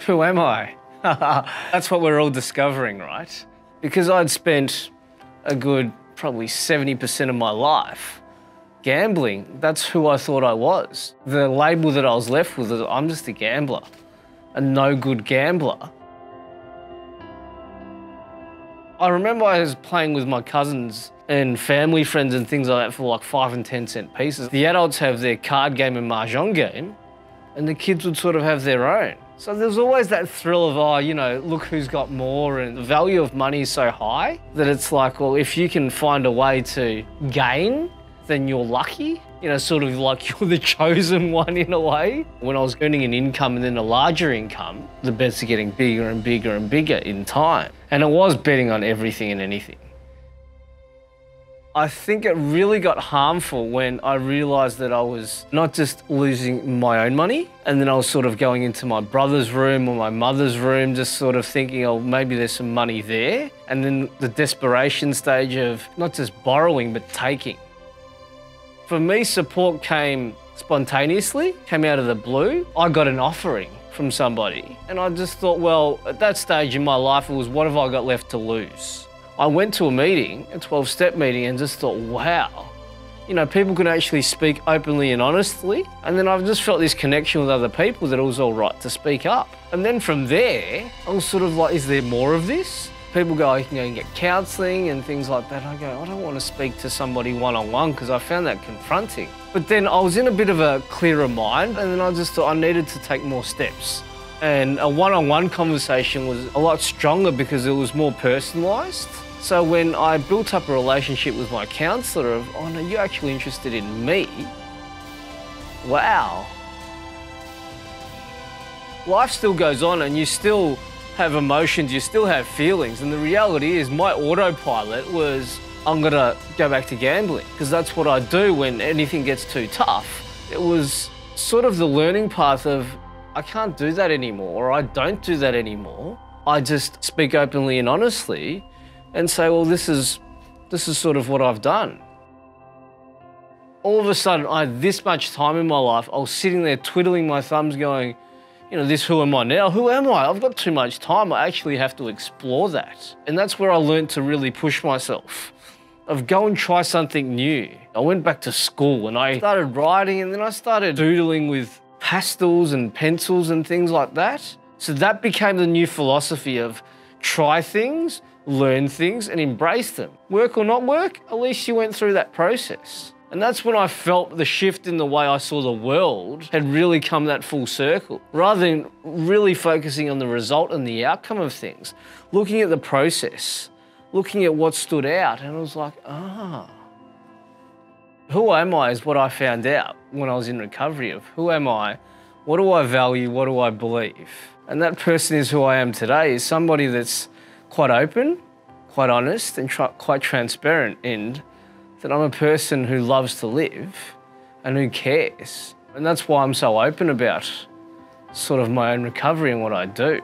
Who am I? That's what we're all discovering, right? Because I'd spent a good probably 70% of my life gambling. That's who I thought I was. The label that I was left with is I'm just a gambler, a no good gambler. I remember I was playing with my cousins and family friends and things like that for like 5 and 10 cent pieces. The adults have their card game and mahjong game, and the kids would sort of have their own. So there's always that thrill of, oh, you know, look who's got more, and the value of money is so high that it's like, well, if you can find a way to gain, then you're lucky. You know, sort of like you're the chosen one in a way. When I was earning an income and then a larger income, the bets are getting bigger and bigger and bigger in time. And I was betting on everything and anything. I think it really got harmful when I realised that I was not just losing my own money, and then I was sort of going into my brother's room or my mother's room, just sort of thinking, oh, maybe there's some money there. And then the desperation stage of not just borrowing, but taking. For me, support came spontaneously, came out of the blue. I got an offering from somebody, and I just thought, well, at that stage in my life, it was, what have I got left to lose? I went to a meeting, a 12-step meeting, and just thought, wow, you know, people can actually speak openly and honestly. And then I've just felt this connection with other people that it was all right to speak up. And then from there, I was sort of like, is there more of this? People go, you can go and get counselling and things like that. I go, I don't want to speak to somebody one-on-one because I found that confronting. But then I was in a bit of a clearer mind, and then I just thought I needed to take more steps. And a one-on-one conversation was a lot stronger because it was more personalised. So when I built up a relationship with my counsellor of, oh no, you're actually interested in me, wow. Life still goes on and you still have emotions, you still have feelings, and the reality is my autopilot was, I'm gonna go back to gambling, because that's what I do when anything gets too tough. It was sort of the learning path of, I can't do that anymore, or I don't do that anymore. I just speak openly and honestly and say, well, this is sort of what I've done. All of a sudden, I had this much time in my life, I was sitting there twiddling my thumbs going, you know, who am I now? Who am I? I've got too much time. I actually have to explore that. And that's where I learned to really push myself, of go and try something new. I went back to school and I started writing, and then I started doodling with pastels and pencils and things like that. So that became the new philosophy of try things, learn things and embrace them. Work or not work, at least you went through that process. And that's when I felt the shift in the way I saw the world had really come that full circle. Rather than really focusing on the result and the outcome of things, looking at the process, looking at what stood out, and I was like, ah. Who am I is what I found out when I was in recovery of who am I, what do I value, what do I believe? And that person is who I am today, is somebody that's quite open, quite honest and quite transparent, and that I'm a person who loves to live and who cares. And that's why I'm so open about sort of my own recovery and what I do.